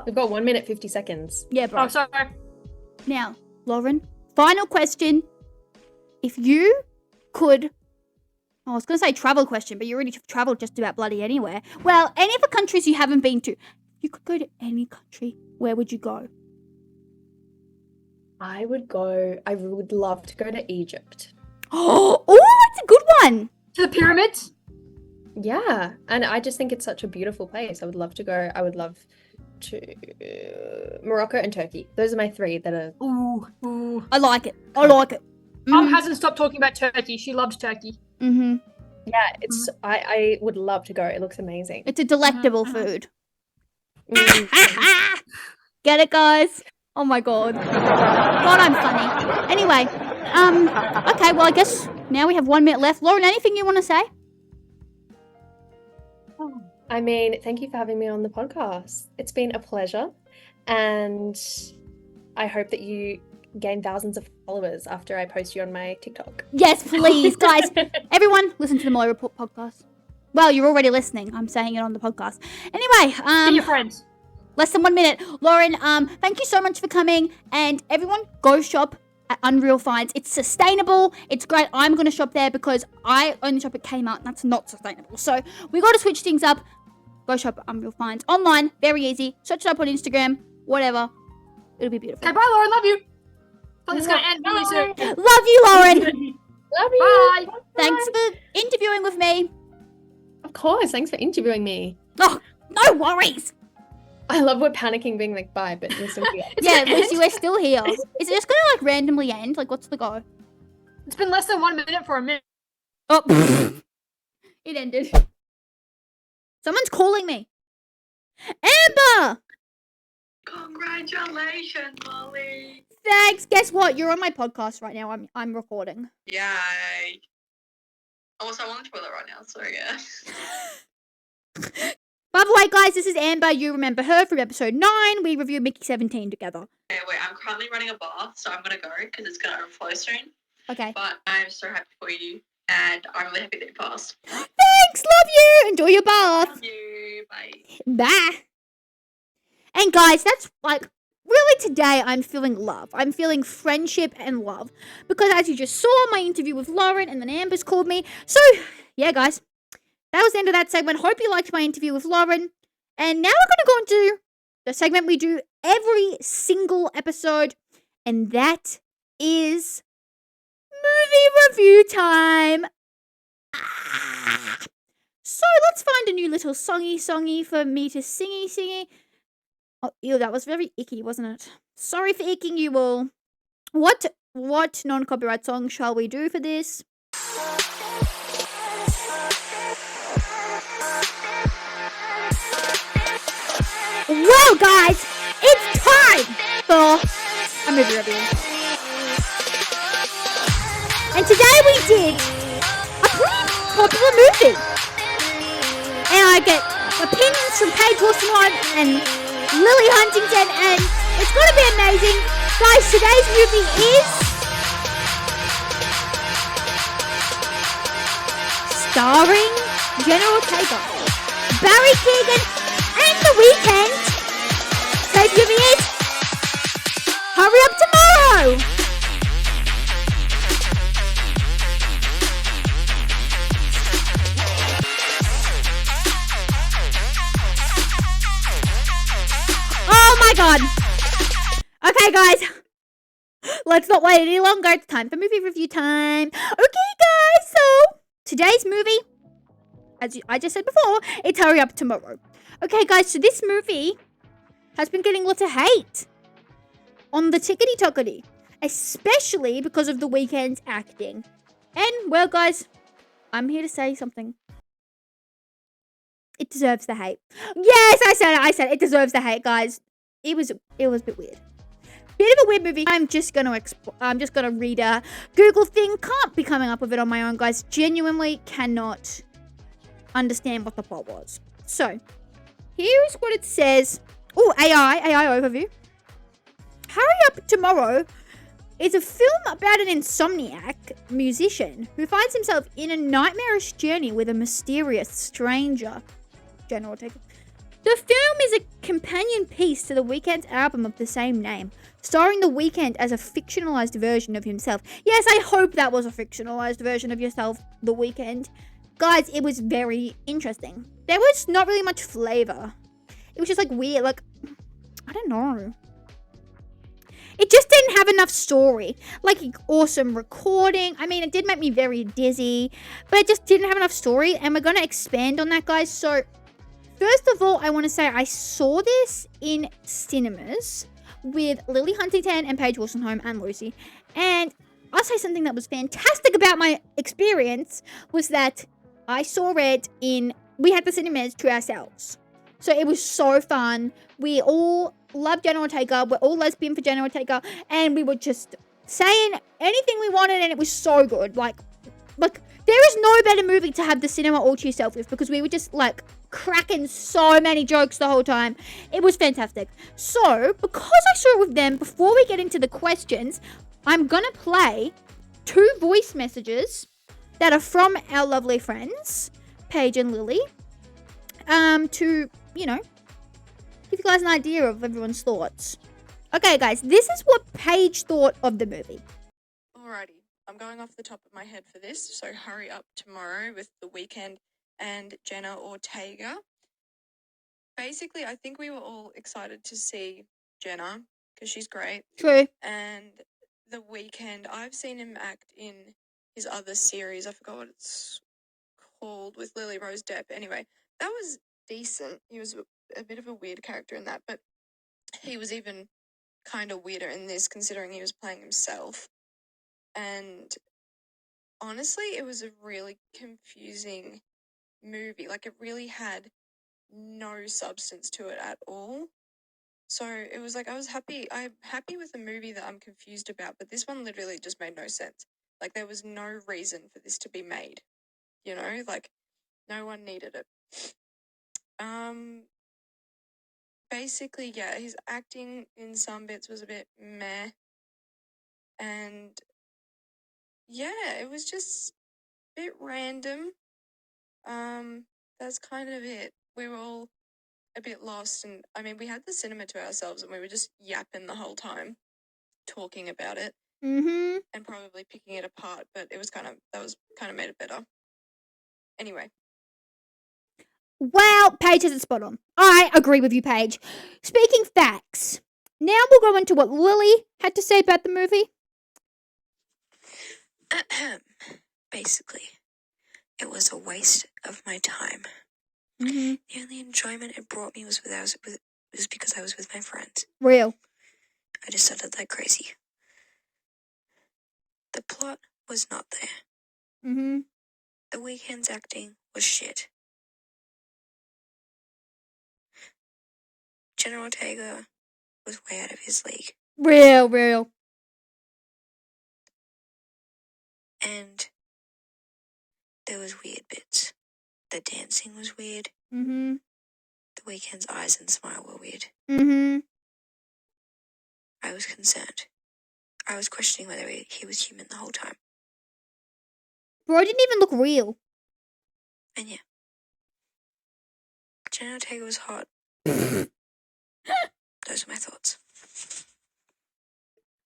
We've got 1 minute 50 seconds. Yeah, bro. Oh, sorry. Now, Lauren, final question. If you could, I was going to say travel question, but you already traveled just about bloody anywhere. Well, any of the countries you haven't been to, you could go to any country. Where would you go? I would love to go to Egypt. Oh, that's a good one. To the pyramids. Yeah, and I just think it's such a beautiful place. I would love to go. I would love to Morocco and Turkey. Those are my three that are. Ooh. I like it. I like it. Mum hasn't stopped talking about Turkey. She loves Turkey. Mm-hmm. Yeah, it's. I would love to go. It looks amazing. It's a delectable food. Mm. Get it, guys? Oh my god. God, I'm funny. Anyway, okay, well, I guess now we have 1 minute left. Lauren, anything you want to say? I mean, thank you for having me on the podcast. It's been a pleasure, and I hope that you gain thousands of followers after I post you on my TikTok. Yes, please, guys. Everyone, listen to the Molly Report podcast. Well, you're already listening. I'm saying it on the podcast. Anyway, Be your friends. less than 1 minute. Lauren, thank you so much for coming. And everyone, go shop at Unreal Finds. It's sustainable. It's great. I'm going to shop there because I only shop at Kmart, and that's not sustainable. So we got to switch things up. Go shop at Unreal Finds. Online, very easy. Search it up on Instagram, whatever. It'll be beautiful. Okay, bye, Lauren. Love you. Thought this is gonna end really soon. Love you, Lauren. Love you. Bye. Thanks for interviewing with me. Of course. Thanks for interviewing me. Oh, no worries. I love we're panicking, being like, bye, but we're still here. Yeah, gonna Lucy, end. we're still here. Is it just going to, like, randomly end? Like, what's the go? It's been less than 1 minute for a minute. Oh, it ended. Someone's calling me. Amber! Congratulations, Molly. Thanks. Guess what? You're on my podcast right now. I'm recording. Yay. Also, I'm on the toilet right now, so yeah. By the way, guys, this is Amber. You remember her from episode 9. We reviewed Mickey 17 together. Okay, wait, I'm currently running a bath, so I'm going to go because it's going to overflow soon. Okay. But I'm so happy for you, and I'm really happy that you passed. Thanks. Love you. Enjoy your bath. Love you. Bye. Bye. And guys, that's like, really today I'm feeling love. I'm feeling friendship and love. Because as you just saw, my interview with Lauren and then Amber's called me. So, yeah, guys. That was the end of that segment. Hope you liked my interview with Lauren. And now we're going to go into the segment we do every single episode. And that is movie review time. So let's find a new little songy for me to singy. Oh, ew, that was very icky, wasn't it? Sorry for icking you all. What non-copyright song shall we do for this? Well, guys, it's time for a movie review. And today we did a pretty popular movie. And I get opinions from Paige Wilson and Lily Huntington, and it's going to be amazing. Guys, today's movie is starring Jenna Ortega, Barry Keoghan, and The Weeknd. Today's movie is Hurry Up Tomorrow. Oh my god. Okay, guys. Let's not wait any longer. It's time for movie review time. Okay, guys. So, today's movie, as I just said before, it's Hurry Up Tomorrow. Okay, guys. So, this movie has been getting lots of hate on the tickety-tockety, especially because of The Weeknd's acting. And, well, guys, I'm here to say something. It deserves the hate. Yes, I said it. It deserves the hate, guys. It was a bit weird. Bit of a weird movie. I'm just gonna read a Google thing. Can't be coming up with it on my own, guys. Genuinely cannot understand what the plot was. So, here's what it says. Oh, AI overview. Hurry Up Tomorrow is a film about an insomniac musician who finds himself in a nightmarish journey with a mysterious stranger. Jenna Ortega. The film is a companion piece to The Weeknd's album of the same name, starring The Weeknd as a fictionalized version of himself. Yes, I hope that was a fictionalized version of yourself, The Weeknd. Guys, it was very interesting. There was not really much flavor. It was just like weird, like, I don't know. It just didn't have enough story. Like, awesome recording. I mean, it did make me very dizzy, but it just didn't have enough story, and we're going to expand on that, guys. So, first of all, I want to say I saw this in cinemas with Lily Huntington and Paige Wilson-Home and Lucy. And I'll say something that was fantastic about my experience was that I saw it we had the cinemas to ourselves. So it was so fun. We all love Jenna Ortega. We're all lesbian for Jenna Ortega. And we were just saying anything we wanted, and it was so good. Like, there is no better movie to have the cinema all to yourself with, because we were just, like, cracking so many jokes the whole time. It was fantastic. So, because I saw it with them, before we get into the questions, I'm going to play 2 voice messages that are from our lovely friends, Paige and Lily, to, you know, give you guys an idea of everyone's thoughts. Okay, guys, this is what Paige thought of the movie. Alrighty, I'm going off the top of my head for this. So Hurry Up Tomorrow with The Weeknd and Jenna Ortega. Basically, I think we were all excited to see Jenna because she's great. True. And The Weeknd, I've seen him act in his other series. I forgot what it's called, with Lily Rose Depp. Anyway, that was decent. He was a bit of a weird character in that, but he was even kind of weirder in this, considering he was playing himself. And honestly, it was a really confusing movie. Like, it really had no substance to it at all. So it was like, I'm happy with a movie that I'm confused about, but this one literally just made no sense. Like, there was no reason for this to be made, you know, like, no one needed it. Basically, yeah, his acting in some bits was a bit meh, and yeah, it was just a bit random. That's kind of it. We were all a bit lost, and I mean, we had the cinema to ourselves, and we were just yapping the whole time, talking about it, and probably picking it apart. But that was kind of made it better. Anyway. Well, Paige has it spot on. I agree with you, Paige. Speaking facts, now we'll go into what Lily had to say about the movie. Basically, it was a waste of my time. Mm-hmm. The only enjoyment it brought me was because I was with my friends. Real. I just started like crazy. The plot was not there. Mm-hmm. The Weeknd's acting was shit. Jenna Ortega was way out of his league. Real. And there was weird bits. The dancing was weird. Mm-hmm. The Weeknd's eyes and smile were weird. Mm-hmm. I was concerned. I was questioning whether he was human the whole time. Bro didn't even look real. And yeah. Jenna Ortega was hot. Those are my thoughts.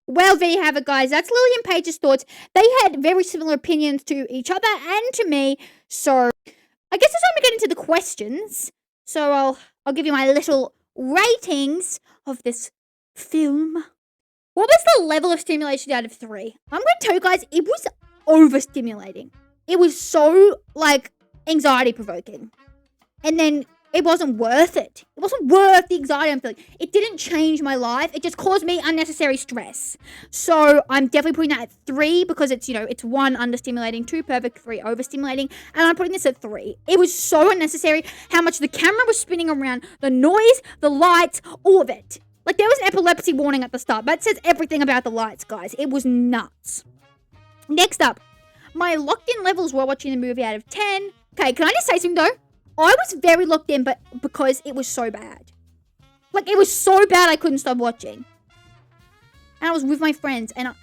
Well, there you have it, guys. That's Lily and Paige's thoughts. They had very similar opinions to each other and to me. So, I guess it's time to get into the questions. So, I'll give you my little ratings of this film. What was the level of stimulation out of 3? I'm going to tell you guys, it was overstimulating. It was so, like, anxiety-provoking. And then it wasn't worth it. It wasn't worth the anxiety I'm feeling. It didn't change my life. It just caused me unnecessary stress. So I'm definitely putting that at 3 because it's, it's 1, understimulating, 2, perfect, 3, overstimulating. And I'm putting this at 3. It was so unnecessary how much the camera was spinning around, the noise, the lights, all of it. Like, there was an epilepsy warning at the start. That says everything about the lights, guys. It was nuts. Next up, my locked-in levels while watching the movie out of 10. Okay, can I just say something, though? I was very locked in, but because it was so bad. Like, it was so bad I couldn't stop watching. And I was with my friends. And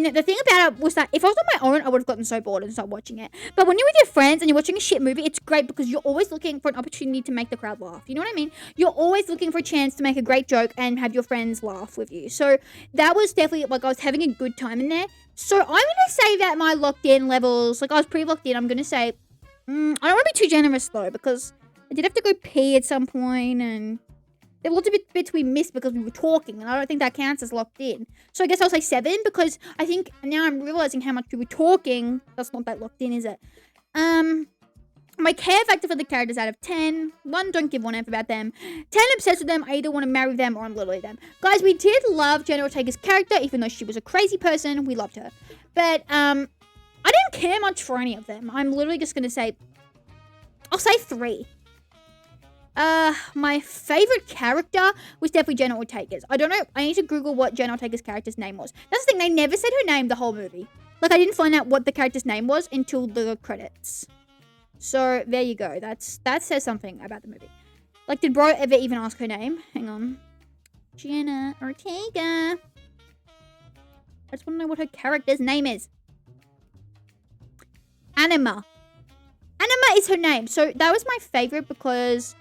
the thing about it was that if I was on my own, I would have gotten so bored and stopped watching it. But when you're with your friends and you're watching a shit movie, it's great because you're always looking for an opportunity to make the crowd laugh. You know what I mean? You're always looking for a chance to make a great joke and have your friends laugh with you. So that was definitely, like, I was having a good time in there. So I'm going to say that my locked-in levels, like, I was pretty locked in. I'm going to say... I don't want to be too generous, though, because I did have to go pee at some point, and there were lots of bits we missed because we were talking, and I don't think that counts as locked in. So I guess I'll say 7, because I think now I'm realizing how much we were talking. That's not that locked in, is it? My care factor for the characters out of 10. 1, don't give one F about them. 10, obsessed with them. I either want to marry them or I'm literally them. Guys, we did love Jenna Ortega's character, even though she was a crazy person. We loved her. But, I didn't care much for any of them. I'm literally just going to say... I'll say 3. My favorite character was definitely Jenna Ortega's. I don't know. I need to Google what Jenna Ortega's character's name was. That's the thing. They never said her name the whole movie. Like, I didn't find out what the character's name was until the credits. So, there you go. That says something about the movie. Like, did bro ever even ask her name? Hang on. Jenna Ortega. I just want to know what her character's name is. Anima. Anima is her name. So that was my favorite because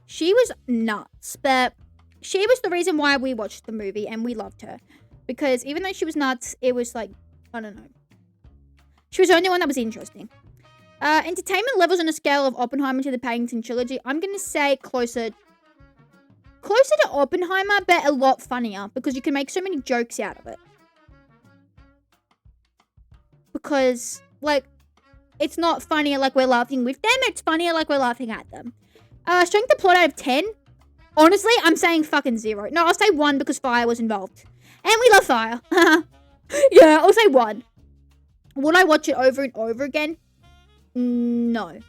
she was nuts. But she was the reason why we watched the movie and we loved her. Because even though she was nuts, it was like, I don't know. She was the only one that was interesting. Entertainment levels on a scale of Oppenheimer to the Paddington trilogy. I'm going to say closer to Oppenheimer, but a lot funnier. Because you can make so many jokes out of it. Because, like... It's not funnier like we're laughing with them. It's funnier like we're laughing at them. Strength of plot out of 10. Honestly, I'm saying fucking 0. No, I'll say 1 because fire was involved. And we love fire. Yeah, I'll say 1. Would I watch it over and over again? No.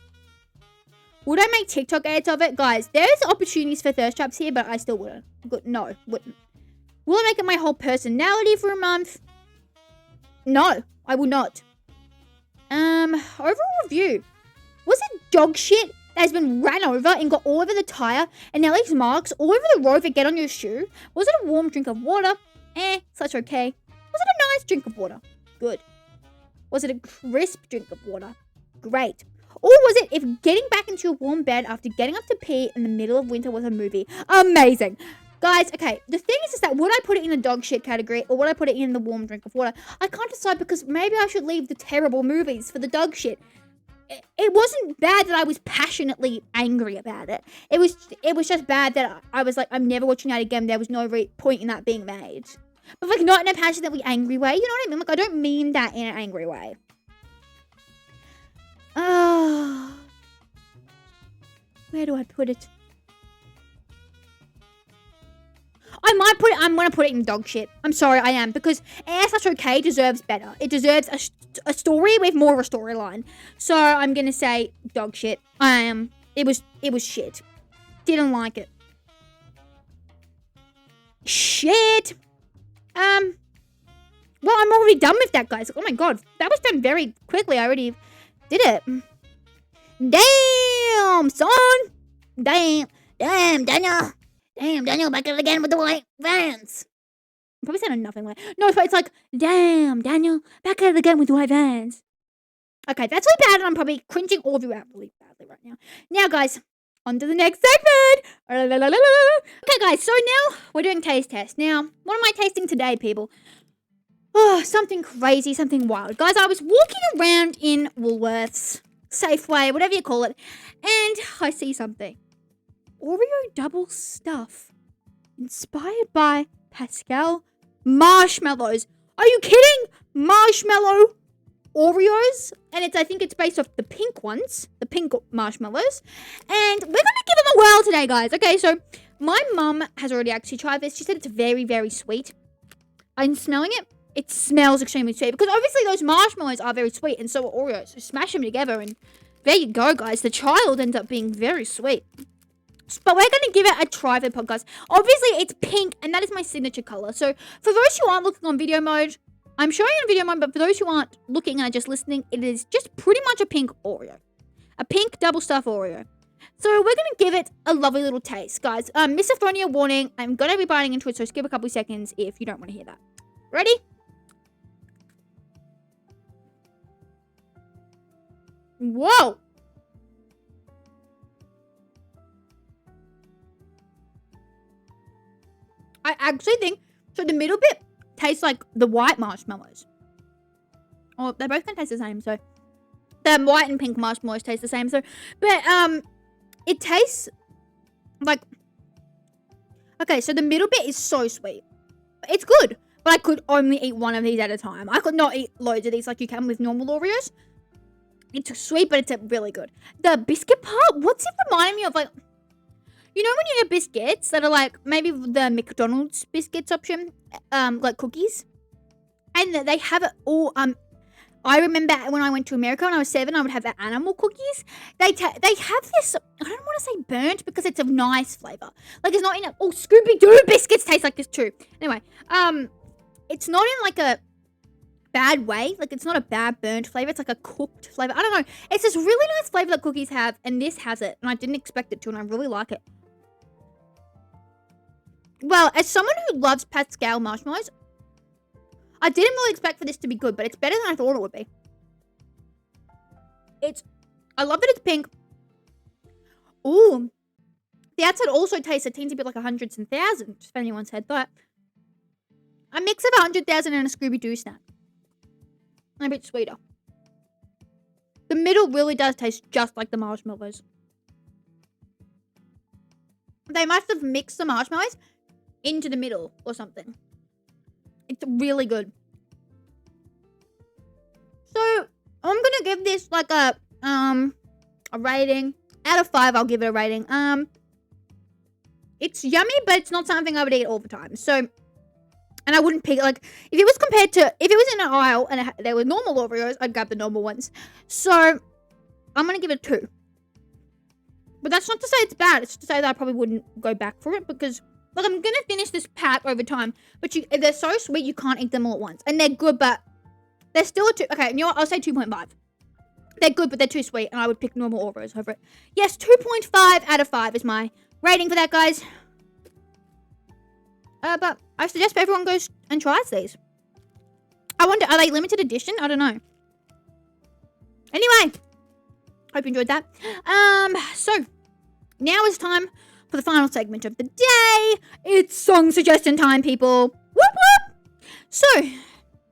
Would I make TikTok ads of it? Guys, there's opportunities for thirst traps here, but I still wouldn't. No, wouldn't. Will I make it my whole personality for a month? No, I would not. Overall review. Was it dog shit that has been ran over and got all over the tire and now leaves marks all over the road that get on your shoe? Was it a warm drink of water? Such okay. Was it a nice drink of water? Good. Was it a crisp drink of water? Great. Or was it if getting back into your warm bed after getting up to pee in the middle of winter was a movie? Amazing. Guys, okay, the thing is that would I put it in the dog shit category or would I put it in the warm drink of water? I can't decide because maybe I should leave the terrible movies for the dog shit. It wasn't bad that I was passionately angry about it. It was just bad that I was like, I'm never watching that again. There was no point in that being made. But like not in a passionately angry way, you know what I mean? Like I don't mean that in an angry way. Where do I put it? I'm gonna put it in dog shit. I'm sorry, I am. Because Air Such Okay deserves better. It deserves a story with more of a storyline. So I'm gonna say dog shit. It was shit. Didn't like it. Shit. Well, I'm already done with that, guys. Oh my god. That was done very quickly. I already did it. Damn, son. Damn. Damn, Daniel. Damn, Daniel, back at it again with the white vans. I'm probably sounding nothing like. No, but it's like, damn, Daniel, back at it again with the white vans. Okay, that's really bad, and I'm probably cringing all of you out really badly right now. Now, guys, on to the next segment. Okay, guys, so now we're doing taste test. Now, what am I tasting today, people? Oh, something crazy, something wild. Guys, I was walking around in Woolworths, Safeway, whatever you call it, and I see something. Oreo double stuff. Inspired by Pascal marshmallows. Are you kidding? Marshmallow Oreos, and I think it's based off the pink ones, the pink marshmallows, and we're gonna give them a whirl today, guys. Okay, so my mum has already actually tried this. She said it's very, very sweet. I'm smelling it. It smells extremely sweet because obviously those marshmallows are very sweet, and so are Oreos. So smash them together, and there you go, guys. The child ends up being very sweet. But we're going to give it a try for the podcast. Obviously, it's pink, and that is my signature color. So for those who aren't looking on video mode, I'm showing you in video mode, but for those who aren't looking and are just listening, it is just pretty much a pink Oreo. A pink double stuff Oreo. So we're going to give it a lovely little taste, guys. Misophonia warning. I'm going to be biting into it, so skip a couple seconds if you don't want to hear that. Ready? Whoa! I actually think, so the middle bit tastes like the white marshmallows. Oh, they both can taste the same, so. The white and pink marshmallows taste the same, so. But, it tastes like. Okay, so the middle bit is so sweet. It's good, but I could only eat one of these at a time. I could not eat loads of these like you can with normal Oreos. It's sweet, but it's really good. The biscuit part, what's it reminding me of? Like, you know when you get biscuits that are like maybe the McDonald's biscuits option, like cookies, and they have it all. I remember when I went to America when I was 7, I would have the animal cookies. They have this. I don't want to say burnt because it's a nice flavor. Like it's not in a. Oh, Scooby Doo biscuits taste like this too. Anyway, it's not in like a bad way. Like it's not a bad burnt flavor. It's like a cooked flavor. I don't know. It's this really nice flavor that cookies have, and this has it, and I didn't expect it to, and I really like it. Well, as someone who loves Pascal marshmallows, I didn't really expect for this to be good, but it's better than I thought it would be. I love that it's pink. Ooh. The outside also tastes a teensy bit like 100s and thousands, if anyone's had that. A mix of 100,000 and a Scooby-Doo snack. And a bit sweeter. The middle really does taste just like the marshmallows. They must have mixed the marshmallows into the middle or something. It's really good. So, I'm gonna give this like a rating. Out of 5, I'll give it a rating. It's yummy, but it's not something I would eat all the time. So, and I wouldn't pick, like, if it was in an aisle and there were normal Oreos, I'd grab the normal ones. So, I'm gonna give it a 2. But that's not to say it's bad. It's to say that I probably wouldn't go back for it because, like, I'm gonna finish this pack over time. But they're so sweet, you can't eat them all at once. And they're good, but they're still a 2. Okay, you know what? I'll say 2.5. They're good, but they're too sweet, and I would pick normal Oreos over it. Yes, 2.5 out of 5 is my rating for that, guys. But I suggest everyone goes and tries these. I wonder, are they limited edition? I don't know. Anyway, hope you enjoyed that. So now is time for the final segment of the day. It's song suggestion time, people. Whoop whoop. So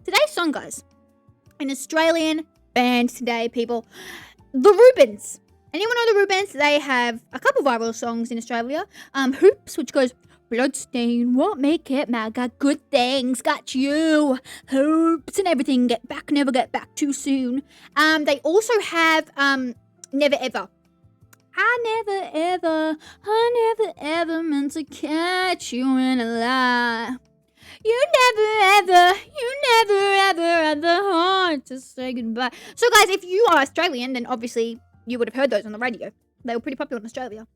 today's song, guys, an Australian band today, people. The Rubens. Anyone know the Rubens? They have a couple viral songs in Australia. Hoops, which goes, Bloodstain won't make it, man. Got good things, got you. Hopes and everything. Get back, never get back too soon. They also have Never Ever. I never ever meant to catch you in a lie. You never ever had the heart to say goodbye. So guys, if you are Australian, then obviously you would have heard those on the radio. They were pretty popular in Australia.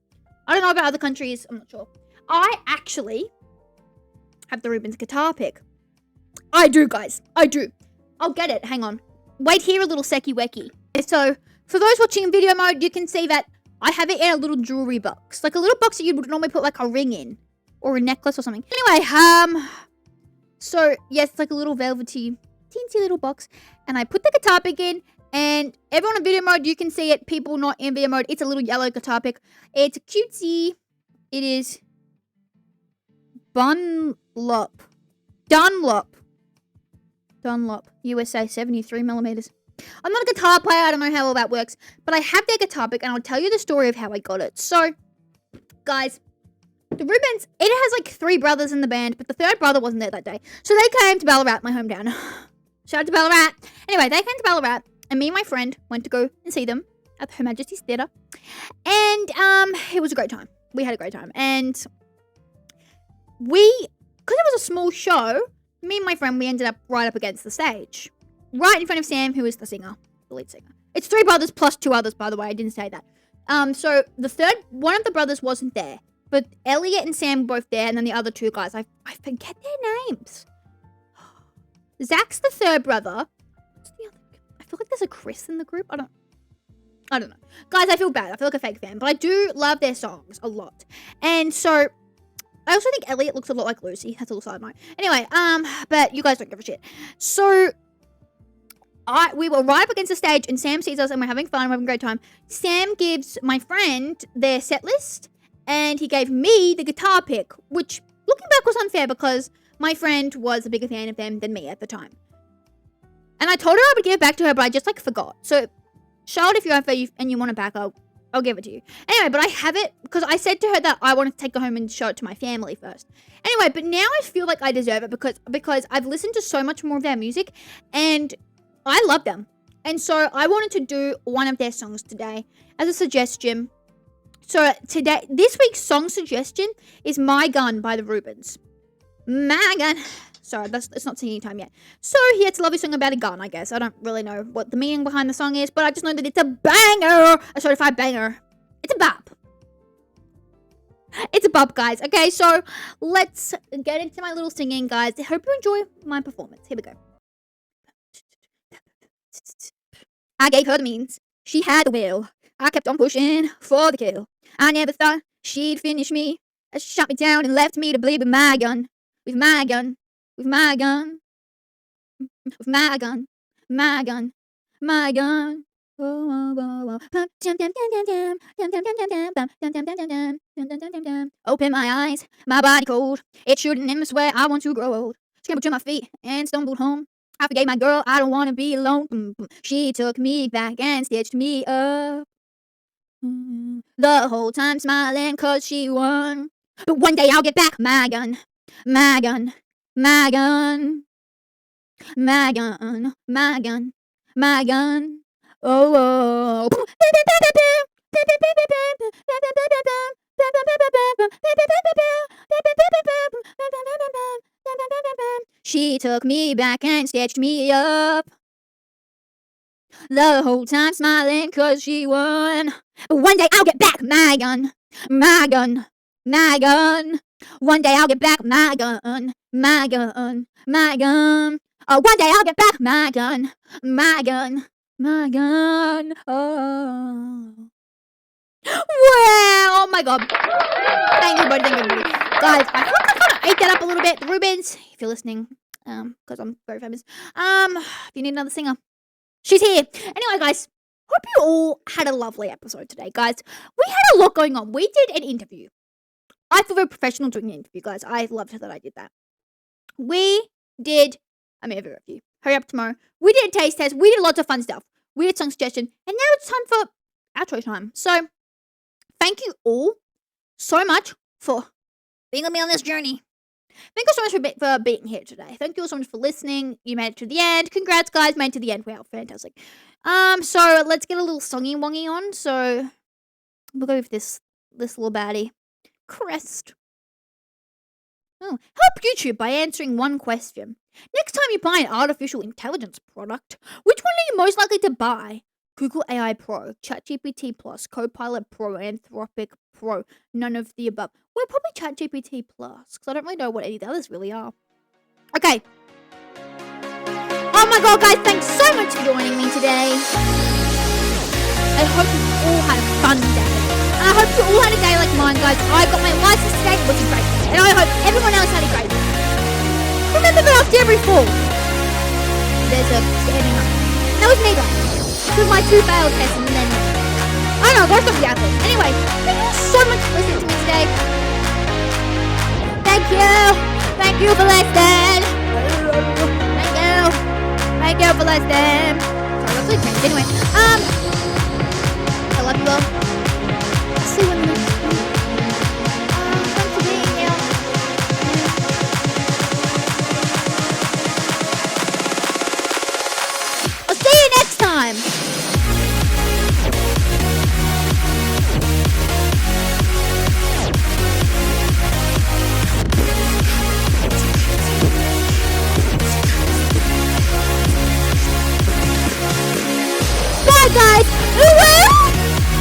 I don't know about other countries, I'm not sure. I actually have the Rubens guitar pick. I do, guys. I do. I'll get it. Hang on. Wait here a little secky wecky. So, for those watching in video mode, you can see that I have it in a little jewelry box. Like a little box that you would normally put like a ring in. Or a necklace or something. Anyway, so yes, it's like a little velvety, teensy little box. And I put the guitar pick in. And everyone in video mode, you can see it. People not in video mode, it's a little yellow guitar pick. It's cutesy. It is Dunlop, USA, 73 millimeters. I'm not a guitar player. I don't know how all that works. But I have their guitar pick, and I'll tell you the story of how I got it. So, guys, the Rubens, it has like 3 brothers in the band, but the 3rd brother wasn't there that day. So they came to Ballarat, my hometown. Shout out to Ballarat. Anyway, they came to Ballarat, and me and my friend went to go and see them at Her Majesty's Theatre. And it was a great time. We had a great time. And because it was a small show, me and my friend, we ended up right up against the stage. Right in front of Sam, who is the singer, the lead singer. It's 3 brothers plus 2 others, by the way. I didn't say that. So one of the brothers wasn't there. But Elliot and Sam were both there, and then the other 2 guys, I forget their names. Zach's the 3rd brother. What's the other? I feel like there's a Chris in the group. I don't know. Guys, I feel bad. I feel like a fake fan. But I do love their songs a lot. And so, I also think Elliot looks a lot like Lucy. That's a little side note. Anyway, but you guys don't give a shit. So, we were right up against the stage, and Sam sees us, and we're having fun. We're having a great time. Sam gives my friend their set list. And he gave me the guitar pick, which, looking back, was unfair because my friend was a bigger fan of them than me at the time. And I told her I would give it back to her, but I just, forgot. So, Charlotte, if you're out there and you want it back, I'll give it to you. Anyway, but I have it because I said to her that I wanted to take it home and show it to my family first. Anyway, but now I feel like I deserve it because I've listened to so much more of their music, and I love them. And so, I wanted to do one of their songs today as a suggestion. So this week's song suggestion is My Gun by the Rubens. My Gun. Sorry, it's not singing time yet. So yeah, it's a lovely song about a gun, I guess. I don't really know what the meaning behind the song is, but I just know that it's a banger. A certified banger. It's a bop. It's a bop, guys. Okay, so let's get into my little singing, guys. I hope you enjoy my performance. Here we go. I gave her the means. She had the will. I kept on pushing for the kill. I never thought she'd finish me. She shot me down and left me to bleed with my gun. With my gun. With my gun. With my gun. My gun. My gun. Open my eyes. My body cold. It shouldn't end this way. I want to grow old. Scrambled to my feet and stumbled home. I forgave my girl. I don't want to be alone. She took me back and stitched me up. The whole time smiling 'cause she won. But one day I'll get back my gun. My gun. My gun. My gun. My gun. My gun. Oh, oh. She took me back and stitched me up. The whole time smiling 'cause she won. But one day I'll get back my gun. My gun. My gun. One day I'll get back my gun. My gun. My gun. Oh, one day I'll get back my gun. My gun. My gun. Oh. Wow. Oh my god. Thank you, buddy. Thank you, buddy. Guys, I hope I kind of ate that up a little bit. Rubens, if you're listening, because I'm very famous. If you need another singer, she's here. Anyway, guys, hope you all had a lovely episode today, guys. We had a lot going on. We did an interview. I feel very professional doing an interview, guys. I loved that I did that. We did a movie review. Hurry up tomorrow. We did a taste test. We did lots of fun stuff. We did song suggestion. And now it's time for outro time. So, thank you all so much for being with me on this journey. Thank you so much for being here today. Thank you all so much for listening. You made it to the end. Congrats, guys. Made it to the end. Wow, fantastic. So let's get a little songy wongy on. So we'll go with this little baddie. Crest. Oh, help YouTube by answering one question. Next time you buy an artificial intelligence product, which one are you most likely to buy? Google AI Pro, ChatGPT Plus, Copilot Pro, Anthropic Pro, none of the above. Well, probably ChatGPT Plus, because I don't really know what any of the others really are. Okay. Oh my god, guys, thanks so much for joining me today. I hope you all had a fun day. you all had a day like mine, guys. I got my license today, which is great. And I hope everyone else had a great day. Remember that after every fall, there's a standing up. That was me, guys. Because my 2 failed tests and then... I don't know, I've got to stop the athlete. Anyway, thank you so much for listening to me today. Thank you. Thank you for listening. Thank you. Thank you for listening. Sorry, that's really cringe. Anyway, I love you all.